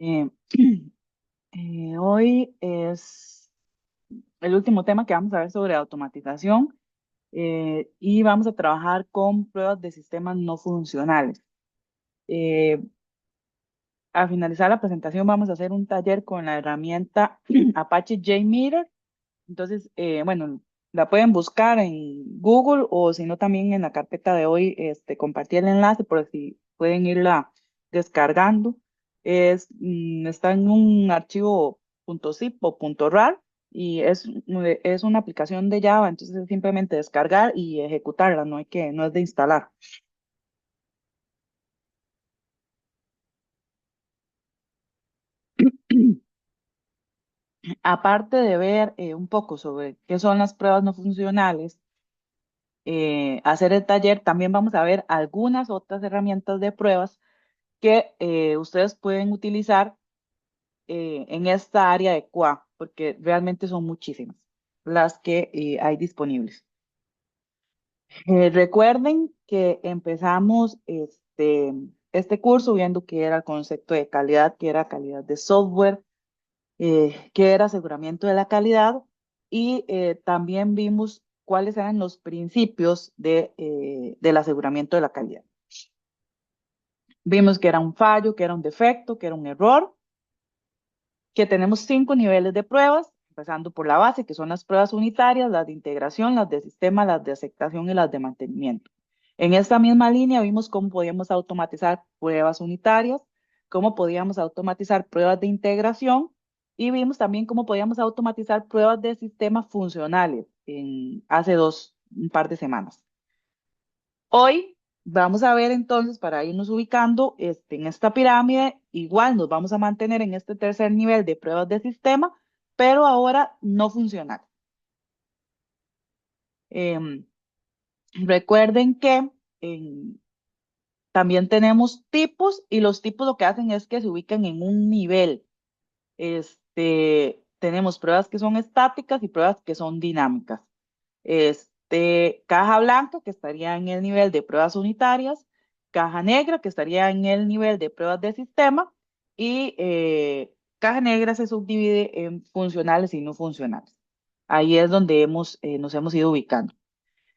Eh, Hoy es el último tema que vamos a ver sobre automatización y vamos a trabajar con pruebas de sistemas no funcionales. Eh, Al finalizar la presentación vamos a hacer un taller con la herramienta Apache JMeter. Entonces, bueno, la pueden buscar en Google o si no también en la carpeta de hoy, compartí el enlace por si pueden irla descargando. Está en un archivo .zip o .rar y es una aplicación de Java, entonces es simplemente descargar y ejecutarla, no es de instalar. Aparte de ver un poco sobre qué son las pruebas no funcionales, hacer el taller, también vamos a ver algunas otras herramientas de pruebas que ustedes pueden utilizar en esta área de QA, porque realmente son muchísimas las que hay disponibles. Recuerden que empezamos este curso viendo qué era el concepto de calidad, qué era calidad de software, qué era aseguramiento de la calidad y también vimos cuáles eran los principios del aseguramiento de la calidad. Vimos que era un fallo, que era un defecto, que era un error, que tenemos 5 niveles de pruebas, empezando por la base, que son las pruebas unitarias, las de integración, las de sistema, las de aceptación y las de mantenimiento. En esta misma línea vimos cómo podíamos automatizar pruebas unitarias, cómo podíamos automatizar pruebas de integración y vimos también cómo podíamos automatizar pruebas de sistemas funcionales hace un par de semanas. Hoy vamos a ver entonces, para irnos ubicando en esta pirámide, igual nos vamos a mantener en este tercer nivel de pruebas de sistema, pero ahora no funcional. Em, Recuerden que em, también tenemos tipos y los tipos lo que hacen es que se ubican en un nivel. Tenemos pruebas que son estáticas y pruebas que son dinámicas. Caja blanca, que estaría en el nivel de pruebas unitarias, caja negra, que estaría en el nivel de pruebas de sistema, y caja negra se subdivide en funcionales y no funcionales. Ahí es donde nos hemos ido ubicando.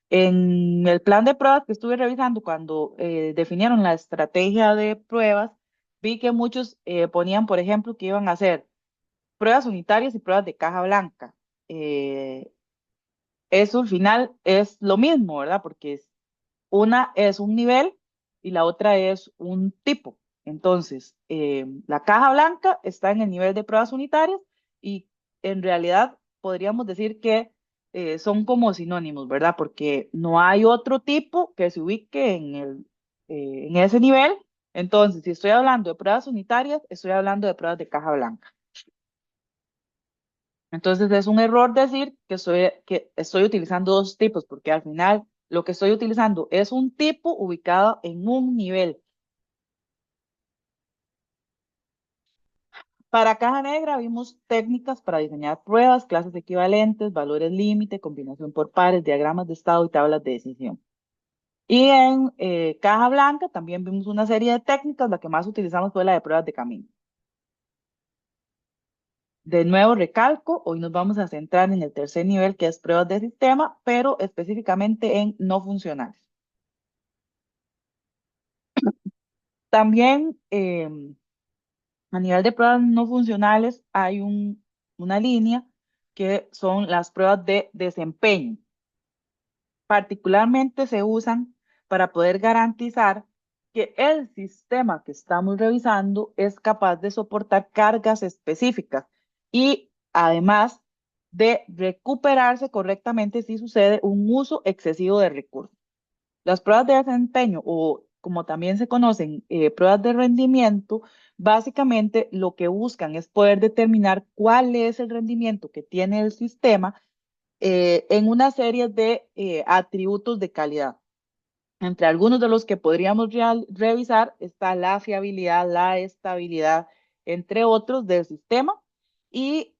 En el plan de pruebas que estuve revisando cuando definieron la estrategia de pruebas, vi que muchos ponían, por ejemplo, que iban a hacer pruebas unitarias y pruebas de caja blanca. Eh, Eso al final es lo mismo, ¿verdad? Porque una es un nivel y la otra es un tipo. Entonces, la caja blanca está en el nivel de pruebas unitarias y en realidad podríamos decir que son como sinónimos, ¿verdad? Porque no hay otro tipo que se ubique en ese nivel. Entonces, si estoy hablando de pruebas unitarias, estoy hablando de pruebas de caja blanca. Entonces es un error decir que estoy utilizando dos tipos, porque al final lo que estoy utilizando es un tipo ubicado en un nivel. Para caja negra vimos técnicas para diseñar pruebas, clases equivalentes, valores límite, combinación por pares, diagramas de estado y tablas de decisión. Y en caja blanca también vimos una serie de técnicas, la que más utilizamos fue la de pruebas de camino. De nuevo, recalco, hoy nos vamos a centrar en el tercer nivel, que es pruebas de sistema, pero específicamente en no funcionales. También a nivel de pruebas no funcionales hay una línea que son las pruebas de desempeño. Particularmente se usan para poder garantizar que el sistema que estamos revisando es capaz de soportar cargas específicas y además de recuperarse correctamente si sucede un uso excesivo de recursos. Las pruebas de desempeño o como también se conocen, pruebas de rendimiento, básicamente lo que buscan es poder determinar cuál es el rendimiento que tiene el sistema en una serie de atributos de calidad. Entre algunos de los que podríamos revisar está la fiabilidad, la estabilidad, entre otros, del sistema y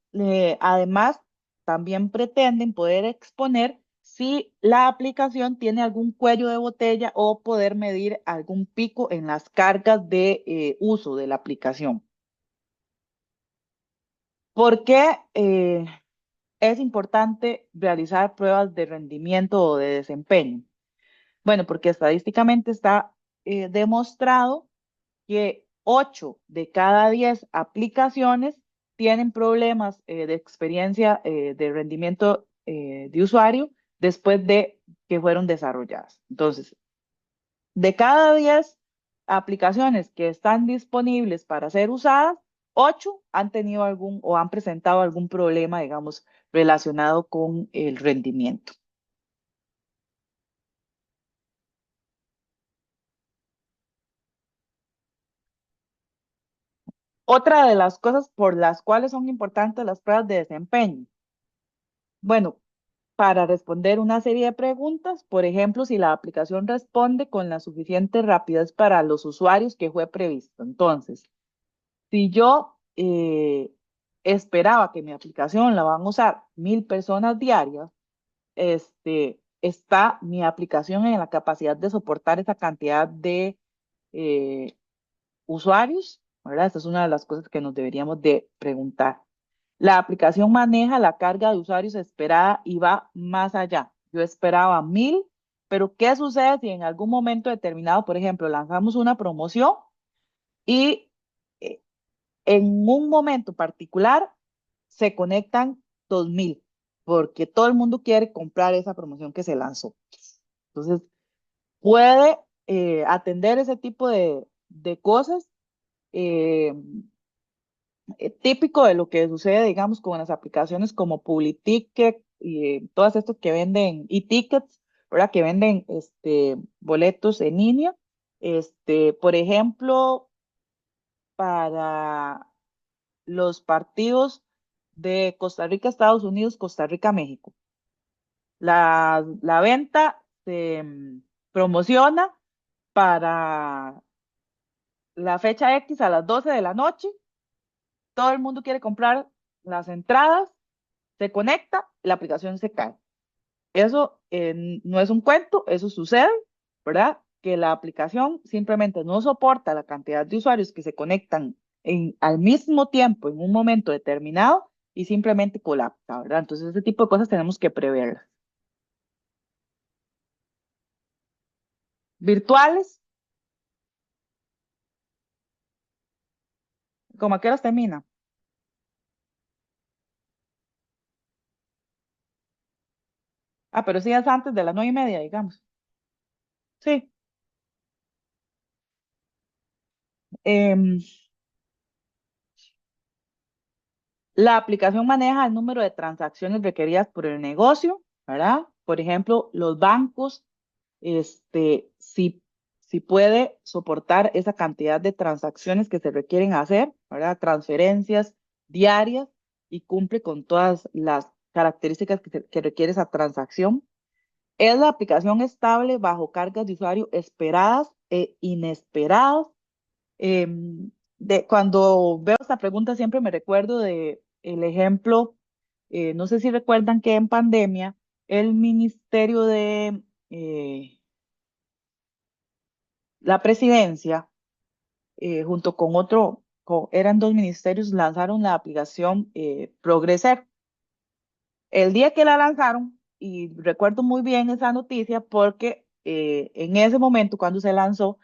además también pretenden poder exponer si la aplicación tiene algún cuello de botella o poder medir algún pico en las cargas de uso de la aplicación. ¿Por qué es importante realizar pruebas de rendimiento o de desempeño? Bueno, porque estadísticamente está demostrado que 8 de cada 10 aplicaciones tienen problemas de experiencia de rendimiento de usuario después de que fueron desarrolladas. Entonces, de cada 10 aplicaciones que están disponibles para ser usadas, 8 han tenido algún o han presentado algún problema, digamos, relacionado con el rendimiento. Otra de las cosas por las cuales son importantes las pruebas de desempeño. Bueno, para responder una serie de preguntas, por ejemplo, si la aplicación responde con la suficiente rapidez para los usuarios que fue previsto. Entonces, si yo esperaba que mi aplicación la van a usar 1.000 personas diarias, está mi aplicación en la capacidad de soportar esa cantidad de eh, usuarios, ¿verdad? Esta es una de las cosas que nos deberíamos de preguntar. La aplicación maneja la carga de usuarios esperada y va más allá. Yo esperaba 1.000, pero ¿qué sucede si en algún momento determinado, por ejemplo, lanzamos una promoción y eh, en un momento particular se conectan 2.000? Porque todo el mundo quiere comprar esa promoción que se lanzó. Entonces, puede atender ese tipo de cosas. eh, Típico de lo que sucede, digamos, con las aplicaciones como Publiticket y todas estas que venden e-tickets, ¿verdad? Que venden boletos en línea. Por ejemplo, para los partidos de Costa Rica, Estados Unidos, Costa Rica, México. La venta se promociona para la fecha X a las 12 de la noche. Todo el mundo quiere comprar las entradas, se conecta, la aplicación se cae. Eso no es un cuento, eso sucede, ¿verdad? Que la aplicación simplemente no soporta la cantidad de usuarios que se conectan al mismo tiempo en un momento determinado y simplemente colapsa, ¿verdad? Entonces, ese tipo de cosas tenemos que preverlas. Virtuales, ¿cómo a qué horas termina? Ah, pero sí es antes de las 9:30, digamos. Sí. Em, la aplicación maneja el número de transacciones requeridas por el negocio, ¿verdad? Por ejemplo, los bancos, si puede soportar esa cantidad de transacciones que se requieren hacer, ¿verdad? Transferencias diarias y cumple con todas las características que requiere esa transacción. Es la aplicación estable bajo cargas de usuario esperadas e inesperadas. Cuando veo esta pregunta siempre me recuerdo de el ejemplo, no sé si recuerdan que en pandemia el Ministerio de la Presidencia, junto con otro, eran dos ministerios, lanzaron la aplicación Progreser. El día que la lanzaron, y recuerdo muy bien esa noticia porque en ese momento, cuando se lanzó,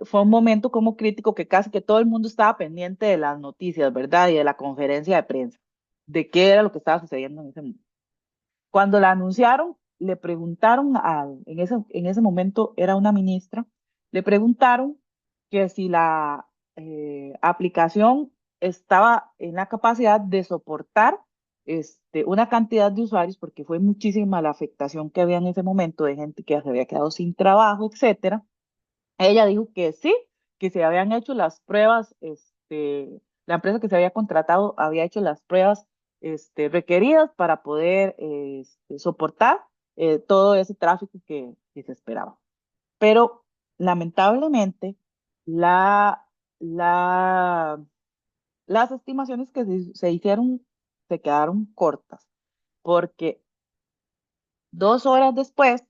fue un momento como crítico que casi que todo el mundo estaba pendiente de las noticias, ¿verdad? Y de la conferencia de prensa, de qué era lo que estaba sucediendo en ese momento. Cuando la anunciaron, le preguntaron en ese momento era una ministra, le preguntaron que si la aplicación estaba en la capacidad de soportar una cantidad de usuarios, porque fue muchísima la afectación que había en ese momento de gente que se había quedado sin trabajo, etcétera. Ella dijo que sí, que se habían hecho las pruebas, la empresa que se había contratado había hecho las pruebas requeridas para poder soportar todo ese tráfico que se esperaba. Pero lamentablemente, la, la, las estimaciones que se hicieron se quedaron cortas, porque 2 horas después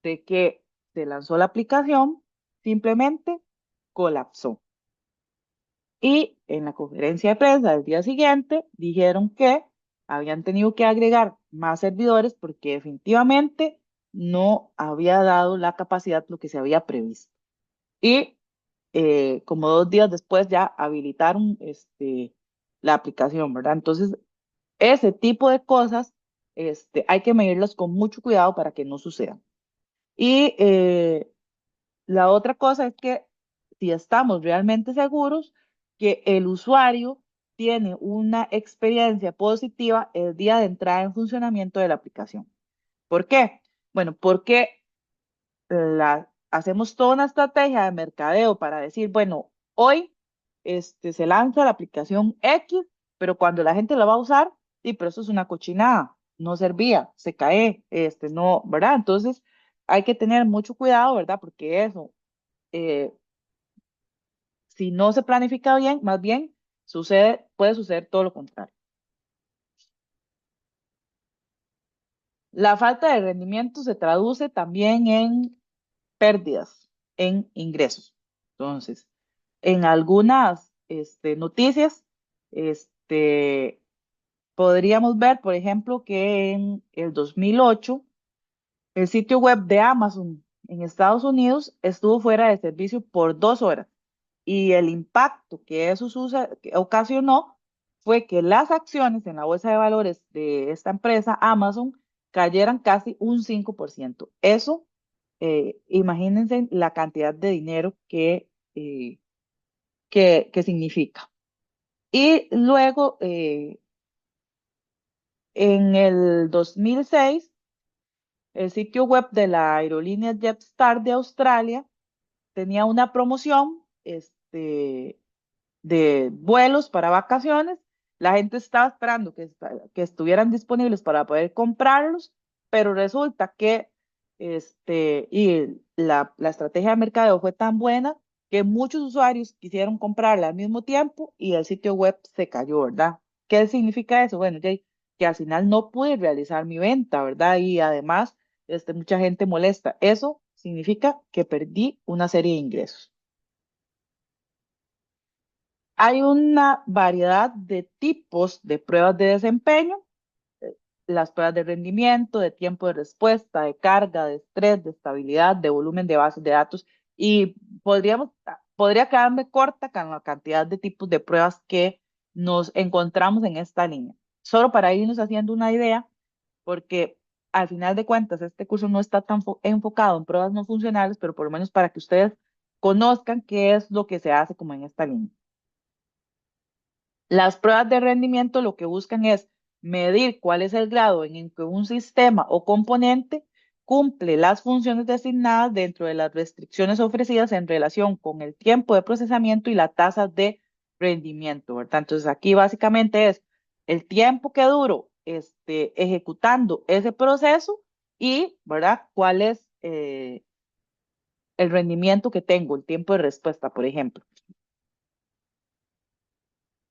de que se lanzó la aplicación, simplemente colapsó. Y en la conferencia de prensa del día siguiente dijeron que habían tenido que agregar más servidores porque definitivamente no había dado la capacidad lo que se había previsto. Y como 2 días después ya habilitaron la aplicación, ¿verdad? Entonces, ese tipo de cosas hay que medirlas con mucho cuidado para que no sucedan. Y la otra cosa es que si estamos realmente seguros que el usuario tiene una experiencia positiva el día de entrada en funcionamiento de la aplicación. ¿Por qué? Bueno, porque hacemos toda una estrategia de mercadeo para decir, bueno, hoy se lanza la aplicación X, pero cuando la gente la va a usar, sí, pero eso es una cochinada, no servía, se cae, no, ¿verdad? Entonces hay que tener mucho cuidado, ¿verdad? Porque eso, eh, si no se planifica bien, más bien puede suceder todo lo contrario. La falta de rendimiento se traduce también en pérdidas en ingresos. Entonces, en algunas noticias, este, podríamos ver, por ejemplo, que en el 2008, el sitio web de Amazon en Estados Unidos estuvo fuera de servicio por 2 horas y el impacto que eso que ocasionó fue que las acciones en la bolsa de valores de esta empresa, Amazon, cayeran casi un 5%. Eso, imagínense la cantidad de dinero que significa. Y luego, en el 2006, el sitio web de la aerolínea Jetstar de Australia tenía una promoción de vuelos para vacaciones. La gente estaba esperando que estuvieran disponibles para poder comprarlos, pero resulta que y la estrategia de mercadeo fue tan buena que muchos usuarios quisieron comprarla al mismo tiempo y el sitio web se cayó, ¿verdad? ¿Qué significa eso? Bueno, que al final no pude realizar mi venta, ¿verdad? Y además, mucha gente molesta. Eso significa que perdí una serie de ingresos. Hay una variedad de tipos de pruebas de desempeño, las pruebas de rendimiento, de tiempo de respuesta, de carga, de estrés, de estabilidad, de volumen de bases de datos y podría quedarme corta con la cantidad de tipos de pruebas que nos encontramos en esta línea. Solo para irnos haciendo una idea, porque al final de cuentas este curso no está tan enfocado en pruebas no funcionales, pero por lo menos para que ustedes conozcan qué es lo que se hace como en esta línea. Las pruebas de rendimiento lo que buscan es medir cuál es el grado en el que un sistema o componente cumple las funciones designadas dentro de las restricciones ofrecidas en relación con el tiempo de procesamiento y la tasa de rendimiento, ¿verdad? Entonces aquí básicamente es el tiempo que duro ejecutando ese proceso y, ¿verdad? ¿Cuál es el rendimiento que tengo, el tiempo de respuesta, por ejemplo?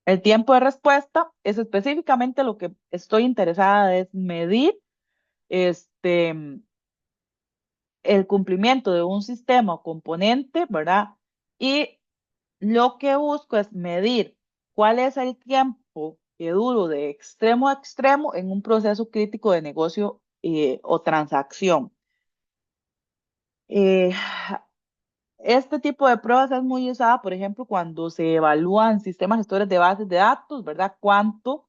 El tiempo de respuesta es específicamente lo que estoy interesada es medir este, el cumplimiento de un sistema o componente, ¿verdad? Y lo que busco es medir cuál es el tiempo que duro de extremo a extremo en un proceso crítico de negocio o transacción. Eh, este tipo de pruebas es muy usada, por ejemplo, cuando se evalúan sistemas gestores de bases de datos, ¿verdad? ¿Cuánto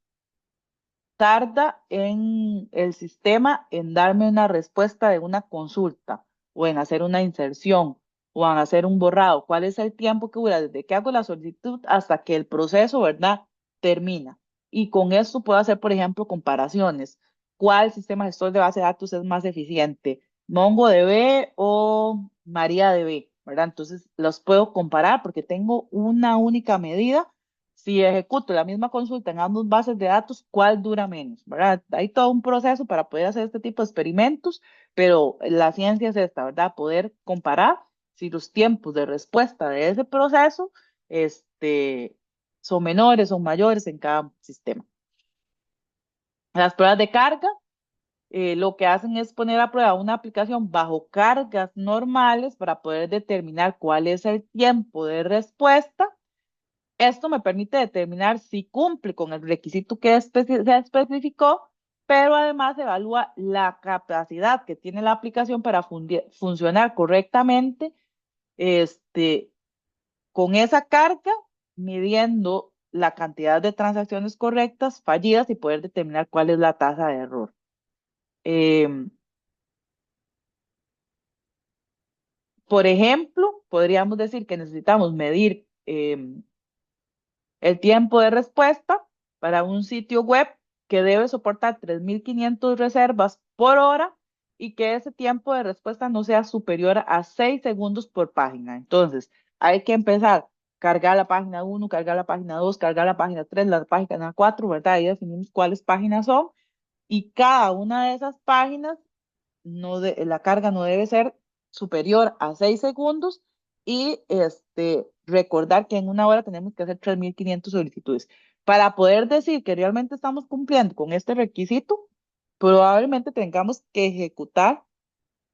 tarda en el sistema en darme una respuesta de una consulta o en hacer una inserción o en hacer un borrado? ¿Cuál es el tiempo que dura desde que hago la solicitud hasta que el proceso, ¿verdad?, termina? Y con esto puedo hacer, por ejemplo, comparaciones. ¿Cuál sistema gestor de base de datos es más eficiente? ¿MongoDB o MariaDB? ¿Verdad? Entonces los puedo comparar porque tengo una única medida. Si ejecuto la misma consulta en ambas bases de datos, ¿cuál dura menos? ¿Verdad? Hay todo un proceso para poder hacer este tipo de experimentos, pero la ciencia es esta, ¿verdad? Poder comparar si los tiempos de respuesta de ese proceso este, son menores o mayores en cada sistema. Las pruebas de carga lo que hacen es poner a prueba una aplicación bajo cargas normales para poder determinar cuál es el tiempo de respuesta Esto me permite determinar si cumple con el requisito que se especificó, pero además evalúa la capacidad que tiene la aplicación para funcionar correctamente, este, con esa carga, midiendo la cantidad de transacciones correctas, fallidas y poder determinar cuál es la tasa de error. Em, por ejemplo, podríamos decir que necesitamos medir el tiempo de respuesta para un sitio web que debe soportar 3.500 reservas por hora y que ese tiempo de respuesta no sea superior a 6 segundos por página. Entonces, hay que empezar, cargar la página 1, cargar la página 2, cargar la página 3, la página 4, ¿verdad? Ahí definimos cuáles páginas son y cada una de esas páginas la carga no debe ser superior a 6 segundos y recordar que en una hora tenemos que hacer 3.500 solicitudes. Para poder decir que realmente estamos cumpliendo con este requisito, probablemente tengamos que ejecutar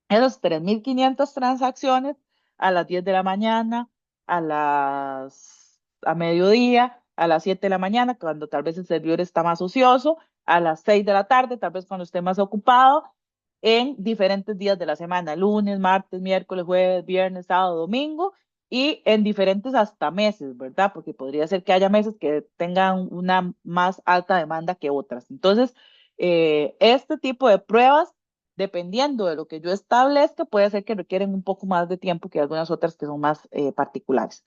esas 3.500 transacciones a las 10 de la mañana, a mediodía, a las 7 de la mañana, cuando tal vez el servidor está más ocioso, a las 6 de la tarde, tal vez cuando esté más ocupado, en diferentes días de la semana, lunes, martes, miércoles, jueves, viernes, sábado, domingo, y en diferentes hasta meses, ¿verdad? Porque podría ser que haya meses que tengan una más alta demanda que otras. Entonces, este tipo de pruebas, dependiendo de lo que yo establezca, puede ser que requieren un poco más de tiempo que algunas otras que son más particulares.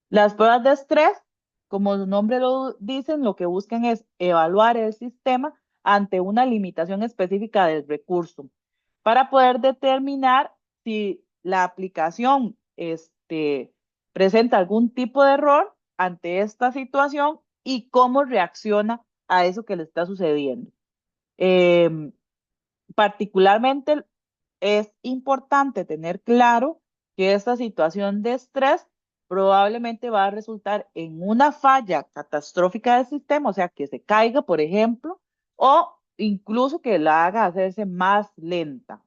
Las pruebas de estrés, como su nombre lo dicen, lo que buscan es evaluar el sistema ante una limitación específica del recurso para poder determinar si la aplicación presenta algún tipo de error ante esta situación y cómo reacciona a eso que le está sucediendo. Em, Particularmente es importante tener claro que esta situación de estrés probablemente va a resultar en una falla catastrófica del sistema, o sea, que se caiga, por ejemplo, o incluso que la haga hacerse más lenta.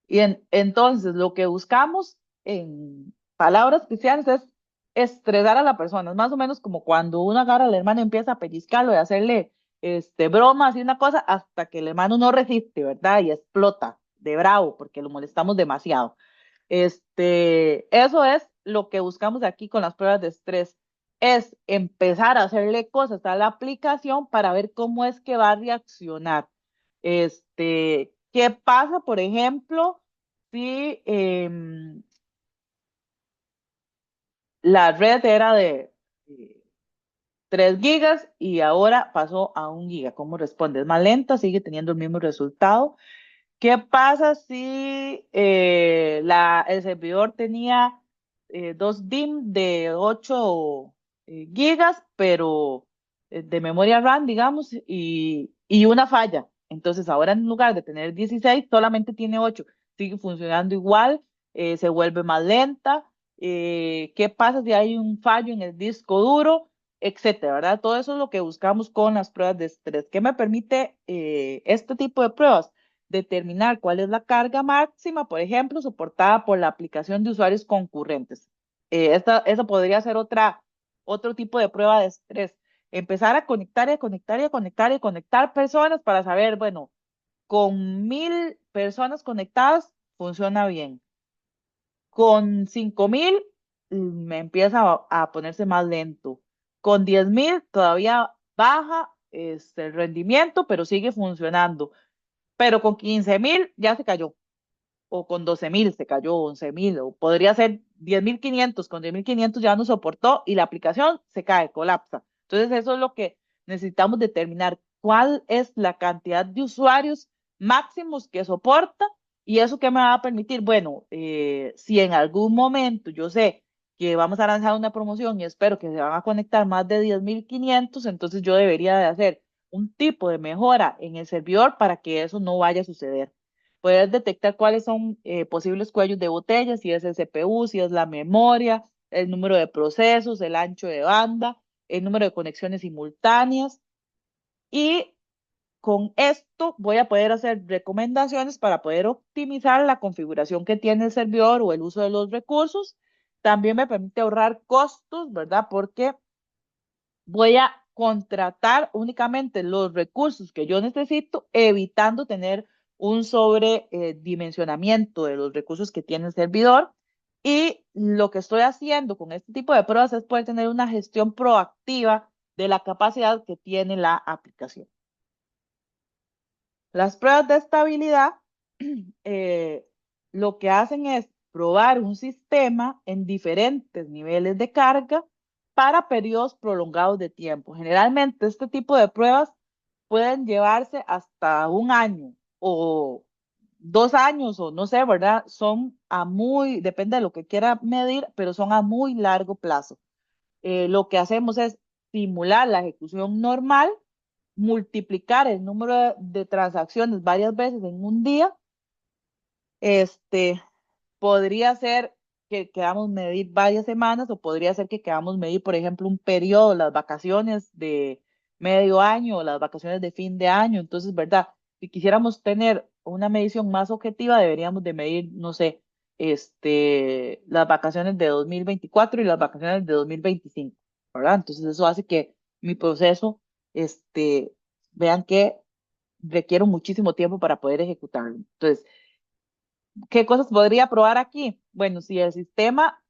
Y entonces lo que buscamos en palabras cristianas es estresar a la persona. Es más o menos como cuando uno agarra al hermano y empieza a pellizcarlo y a hacerle bromas y una cosa hasta que el hermano no resiste, ¿verdad? Y explota de bravo porque lo molestamos demasiado. Eso es lo que buscamos aquí con las pruebas de estrés. Es empezar a hacerle cosas a la aplicación para ver cómo es que va a reaccionar. ¿Qué pasa, por ejemplo, si la red era de 3 gigas y ahora pasó a 1 giga? ¿Cómo responde? ¿Es más lenta? ¿Sigue teniendo el mismo resultado? ¿Qué pasa si el servidor tenía 2 DIMM de 8 gigas, pero de memoria RAM, digamos, y una falla? Entonces, ahora en lugar de tener 16, solamente tiene 8. Sigue funcionando igual, se vuelve más lenta. ¿Qué pasa si hay un fallo en el disco duro? Etcétera, ¿verdad? Todo eso es lo que buscamos con las pruebas de estrés. ¿Qué me permite este tipo de pruebas? Determinar cuál es la carga máxima, por ejemplo, soportada por la aplicación de usuarios concurrentes. Esa podría ser otro tipo de prueba de estrés. Empezar a conectar y a conectar y a conectar y a conectar personas para saber, bueno, con 1.000 personas conectadas funciona bien. Con 5.000 me empieza a ponerse más lento. Con 10.000 todavía baja el rendimiento, pero sigue funcionando. Pero con 15.000 ya se cayó, o con 12.000 se cayó, 11.000, o podría ser 10.500, con 10.500 ya no soportó y la aplicación se cae, colapsa. Entonces eso es lo que necesitamos determinar, cuál es la cantidad de usuarios máximos que soporta y eso que me va a permitir, bueno, si en algún momento yo sé que vamos a lanzar una promoción y espero que se van a conectar más de 10.500, entonces yo debería de hacer un tipo de mejora en el servidor para que eso no vaya a suceder. Poder detectar cuáles son posibles cuellos de botella, si es el CPU, si es la memoria, el número de procesos, el ancho de banda, el número de conexiones simultáneas y con esto voy a poder hacer recomendaciones para poder optimizar la configuración que tiene el servidor o el uso de los recursos. También me permite ahorrar costos, ¿verdad? Porque voy a contratar únicamente los recursos que yo necesito, evitando tener un sobredimensionamiento de los recursos que tiene el servidor. Y lo que estoy haciendo con este tipo de pruebas es poder tener una gestión proactiva de la capacidad que tiene la aplicación. Las pruebas de estabilidad eh, lo que hacen es probar un sistema en diferentes niveles de carga para periodos prolongados de tiempo. Generalmente este tipo de pruebas pueden llevarse hasta un año o 2 años o no sé, ¿verdad? Son a muy, depende de lo que quiera medir, pero son a muy largo plazo. Lo que hacemos es simular la ejecución normal, multiplicar el número de transacciones varias veces en un día. Este, podría ser que queramos medir varias semanas o podría ser que queramos medir, por ejemplo, un periodo, las vacaciones de medio año o las vacaciones de fin de año. Entonces, ¿verdad? Si quisiéramos tener una medición más objetiva, deberíamos de medir, no sé, las vacaciones de 2024 y las vacaciones de 2025, ¿verdad? Entonces, eso hace que mi proceso, vean que requiero muchísimo tiempo para poder ejecutarlo. Entonces, ¿qué cosas podría probar aquí? Bueno, si eh, el sistema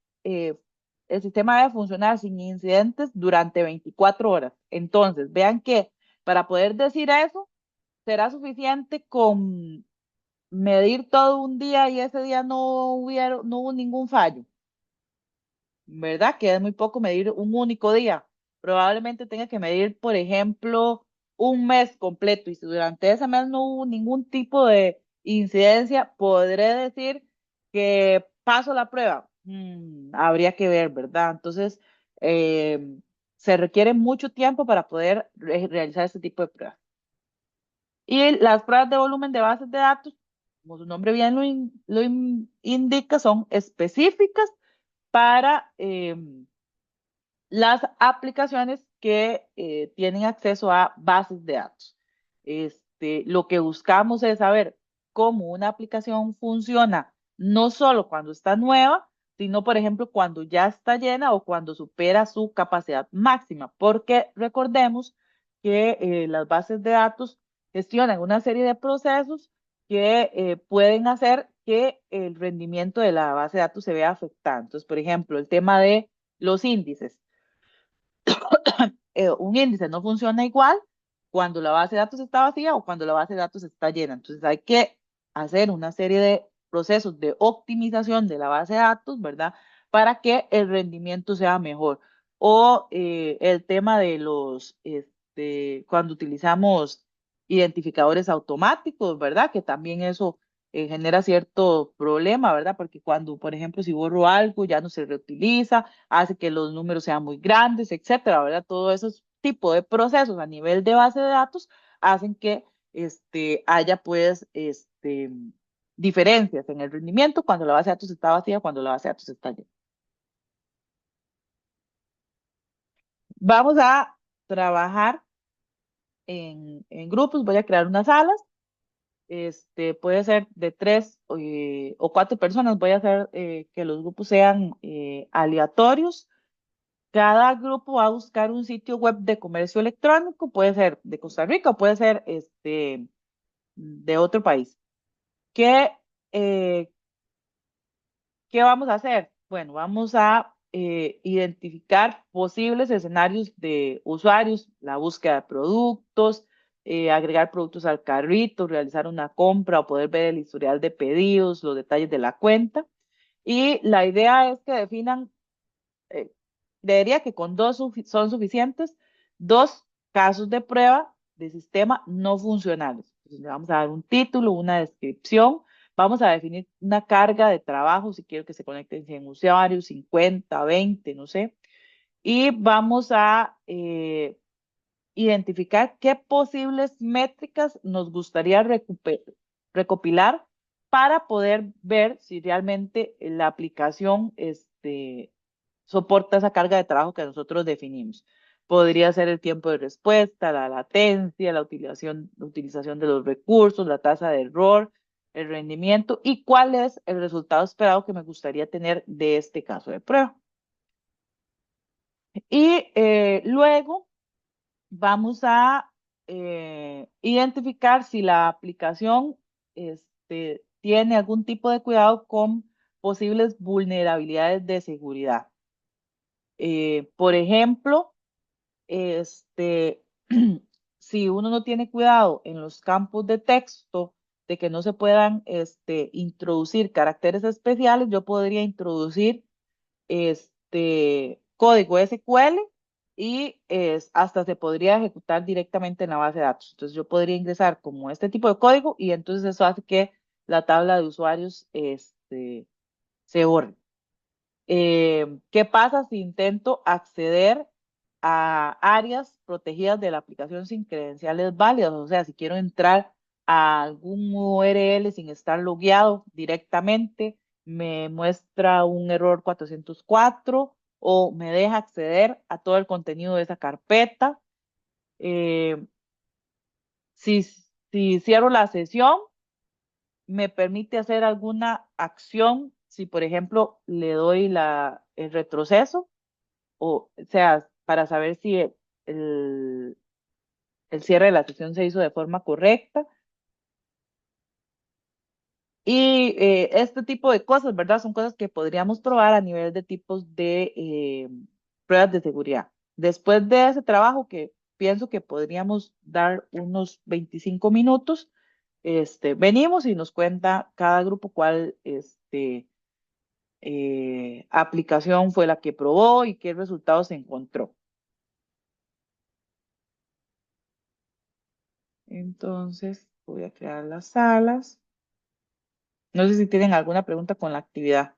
debe funcionar sin incidentes durante 24 horas. Entonces, vean que para poder decir eso, será suficiente con medir todo un día y ese día no hubo ningún fallo. ¿Verdad? Que es muy poco medir un único día. Probablemente tenga que medir, por ejemplo, un mes completo y si durante ese mes no hubo ningún tipo de incidencia, podré decir que paso la prueba. Habría que ver, ¿verdad? Entonces, se requiere mucho tiempo para poder realizar este tipo de pruebas. Y las pruebas de volumen de bases de datos, como su nombre bien indica, son específicas para las aplicaciones que tienen acceso a bases de datos. Lo que buscamos es saber cómo una aplicación funciona, no solo cuando está nueva, sino, por ejemplo, cuando ya está llena o cuando supera su capacidad máxima, porque recordemos que las bases de datos gestionan una serie de procesos que pueden hacer que el rendimiento de la base de datos se vea afectado. Entonces, por ejemplo, el tema de los índices. Un índice no funciona igual cuando la base de datos está vacía o cuando la base de datos está llena. Entonces hay que hacer una serie de procesos de optimización de la base de datos, ¿verdad? Para que el rendimiento sea mejor. O el tema de cuando utilizamos identificadores automáticos, ¿verdad? Que también eso genera cierto problema, ¿verdad? Porque cuando, por ejemplo, si borro algo, ya no se reutiliza, hace que los números sean muy grandes, etcétera, ¿verdad? Todos esos tipos de procesos a nivel de base de datos hacen que haya pues diferencias en el rendimiento cuando la base de datos está vacía, cuando la base de datos está llena. Vamos a trabajar en grupos, voy a crear unas salas, puede ser de 3 o 4 personas, voy a hacer que los grupos sean aleatorios. Cada grupo va a buscar un sitio web de comercio electrónico, puede ser de Costa Rica o puede ser de otro país. ¿Qué, eh, ¿Qué vamos a hacer? Bueno, vamos a identificar posibles escenarios de usuarios, la búsqueda de productos, agregar productos al carrito, realizar una compra o poder ver el historial de pedidos, los detalles de la cuenta. Y la idea es que definan eh, creería que con dos son suficientes, 2 casos de prueba de sistema no funcionales. Entonces, le vamos a dar un título, una descripción, vamos a definir una carga de trabajo, si quiero que se conecten 100 usuarios, 50, 20, no sé, y vamos a identificar qué posibles métricas nos gustaría recopilar para poder ver si realmente la aplicación soporta esa carga de trabajo que nosotros definimos. Podría ser el tiempo de respuesta, la latencia, la utilización de los recursos, la tasa de error, el rendimiento y cuál es el resultado esperado que me gustaría tener de este caso de prueba. Y luego vamos a identificar si la aplicación tiene algún tipo de cuidado con posibles vulnerabilidades de seguridad. Por ejemplo, este, si uno no tiene cuidado en los campos de texto de que no se puedan introducir caracteres especiales, yo podría introducir código SQL y hasta se podría ejecutar directamente en la base de datos. Entonces yo podría ingresar como este tipo de código y entonces eso hace que la tabla de usuarios se borre. ¿Qué pasa si intento acceder a áreas protegidas de la aplicación sin credenciales válidas? O sea, si quiero entrar a algún URL sin estar logueado directamente, me muestra un error 404 o me deja acceder a todo el contenido de esa carpeta. Eh, si cierro la sesión, me permite hacer alguna acción si, por ejemplo, le doy el retroceso o sea, para saber si el, el cierre de la sesión se hizo de forma correcta. Y este tipo de cosas, ¿verdad? Son cosas que podríamos probar a nivel de tipos de pruebas de seguridad. Después de ese trabajo, que pienso que podríamos dar unos 25 minutos, venimos y nos cuenta cada grupo cuál aplicación fue la que probó y qué resultados se encontró. Entonces, voy a crear las salas. No sé si tienen alguna pregunta con la actividad.